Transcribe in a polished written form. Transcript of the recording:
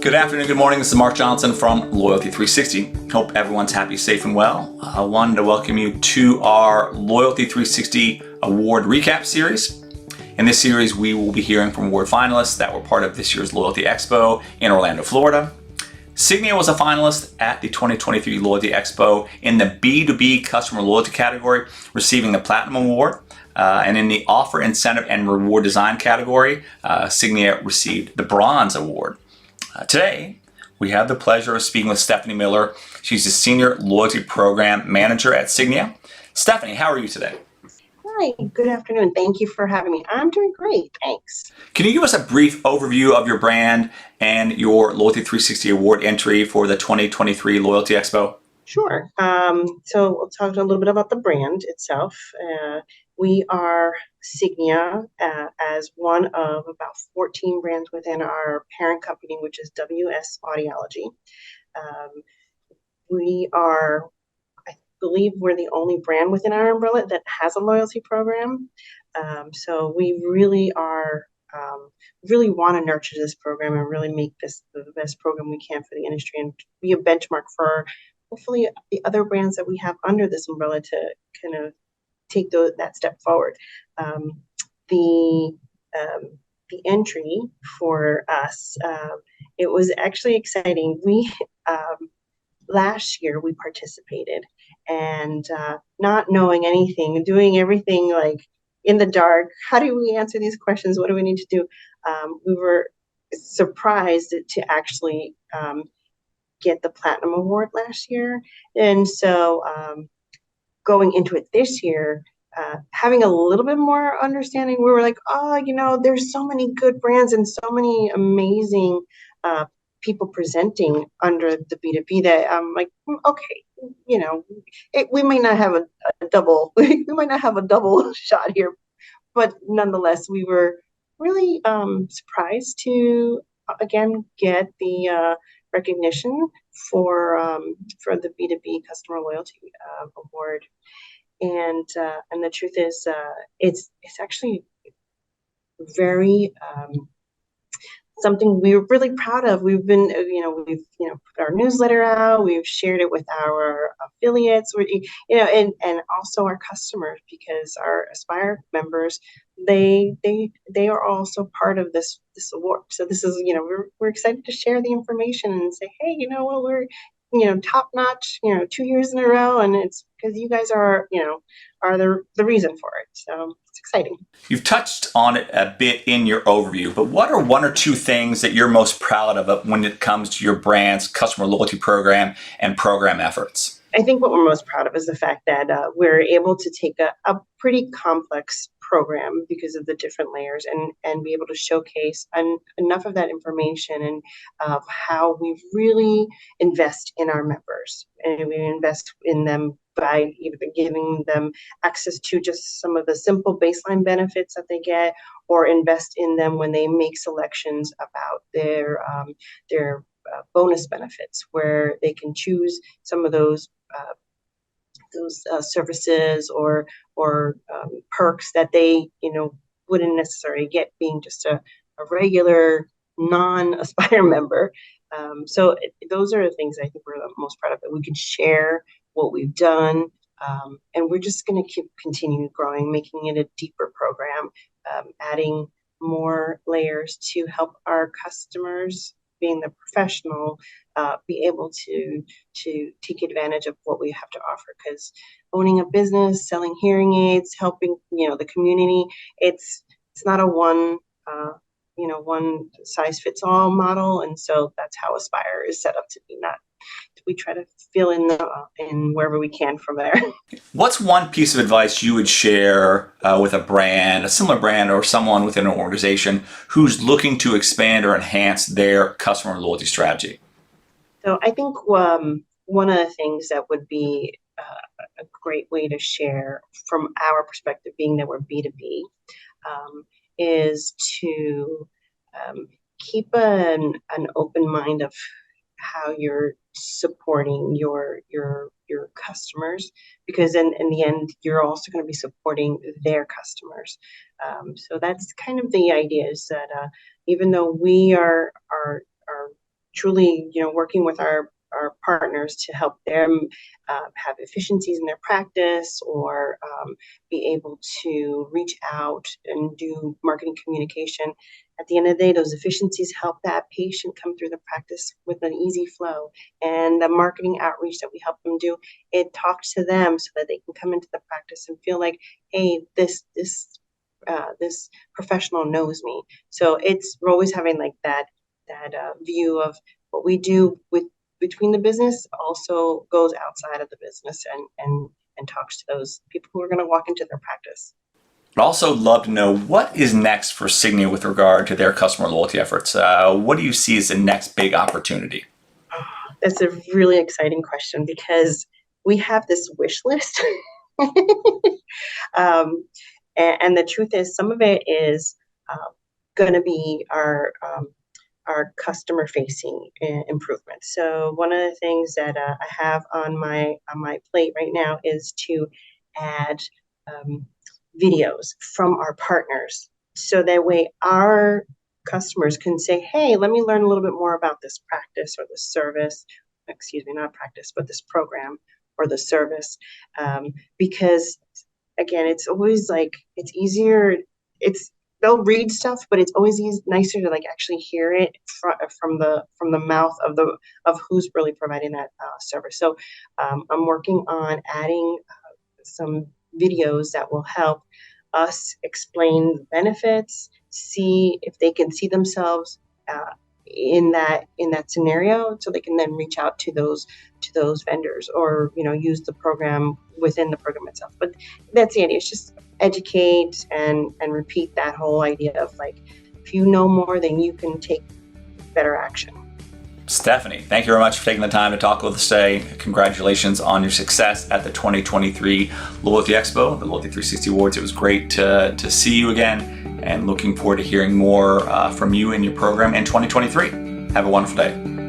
Good afternoon, good morning. This is Mark Johnson from Loyalty360. Hope everyone's happy, safe, and well. I wanted to welcome you to our Loyalty360 Award Recap Series. In this series, we will be hearing from award finalists that were part of this year's Loyalty Expo in Orlando, Florida. Signia was a finalist at the 2023 Loyalty Expo in the B2B Customer Loyalty category, receiving the Platinum Award. And in the Offer, Incentive, and Reward Design category, Signia received the Bronze Award. Today, we have the pleasure of speaking with Stephanie Miller. She's the Senior Loyalty Program Manager at Signia. Stephanie, how are you today? Hi, good afternoon. Thank you for having me. I'm doing great, thanks. Can you give us a brief overview of your brand and your Loyalty360 Award entry for the 2023 Loyalty Expo? Sure. So we'll talk a little bit about the brand itself. We are Signia as one of about 14 brands within our parent company, which is WS Audiology. I believe we're the only brand within our umbrella that has a loyalty program. So we really want to nurture this program and really make this the best program we can for the industry and be a benchmark for hopefully the other brands that we have under this umbrella to kind of take that step forward. The entry for us, it was actually exciting. Last year we participated and not knowing anything, doing everything like in the dark. How do we answer these questions? What do we need to do? We were surprised to actually get the Platinum Award last year. And so going into it this year, having a little bit more understanding, we were like, there's so many good brands and so many amazing people presenting under the B2B that I'm like, okay, we might not have a double, we might not have a double shot here, but nonetheless, we were really surprised to again get the recognition for the B2B Customer Loyalty Award, and the truth is, it's actually very something we're really proud of. We've been, we've put our newsletter out, we've shared it with our affiliates, and also our customers, because our Aspire members, they are also part of this award. So this is, we're excited to share the information and say, hey, we're top notch, 2 years in a row, and it's because you guys are the reason for it. So it's exciting. You've touched on it a bit in your overview, but what are one or two things that you're most proud of when it comes to your brand's customer loyalty program and program efforts? I think what we're most proud of is the fact that we're able to take a pretty complex program because of the different layers and be able to showcase enough of that information and of how we really invest in our members. And we invest in them by either giving them access to just some of the simple baseline benefits that they get, or invest in them when they make selections about their bonus benefits, where they can choose some of those services or perks that they wouldn't necessarily get being just a regular non-Aspire member. So those are the things I think we're the most proud of, that we can share what we've done, and we're just going to continue growing, making it a deeper program, adding more layers to help our customers, being the professional, be able to take advantage of what we have to offer. Because owning a business, selling hearing aids, helping the community, it's not a one size fits all model, and so that's how Aspire is set up to be. Not we try to fill in wherever we can from there. What's one piece of advice you would share with a brand, a similar brand, or someone within an organization who's looking to expand or enhance their customer loyalty strategy? So I think one of the things that would be a great way to share from our perspective, being that we're B2B, is to keep an open mind of how you're supporting your customers, because in the end, you're also going to be supporting their customers. So that's kind of the idea, is that even though we are truly, working with our partners to help them have efficiencies in their practice, or be able to reach out and do marketing communication. At the end of the day, those efficiencies help that patient come through the practice with an easy flow. And the marketing outreach that we help them do, it talks to them so that they can come into the practice and feel like, hey, this professional knows me. So we're always having like that view of what we do between the business also goes outside of the business, and talks to those people who are going to walk into their practice. I'd also love to know what is next for Signia with regard to their customer loyalty efforts. What do you see as the next big opportunity? That's a really exciting question, because we have this wish list. And the truth is, some of it is going to be our customer facing improvements. So one of the things that I have on my plate right now is to add videos from our partners, so that way our customers can say, hey, let me learn a little bit more about this practice or this service. Excuse me, not practice, but this program or the service. Because again, it's always like, it's easier. They'll read stuff, but it's always nicer to like actually hear it from the mouth of who's really providing that service. So I'm working on adding some videos that will help us explain the benefits, see if they can see themselves in that scenario, so they can then reach out to those vendors, or use the program within the program itself. But that's the idea. It's just educate and repeat that whole idea of like, if you know more, then you can take better action. Stephanie, thank you very much for taking the time to talk with us today. Congratulations on your success at the 2023 Loyalty Expo, the Loyalty360 Awards. It was great to see you again, and looking forward to hearing more from you and your program in 2023. Have a wonderful day.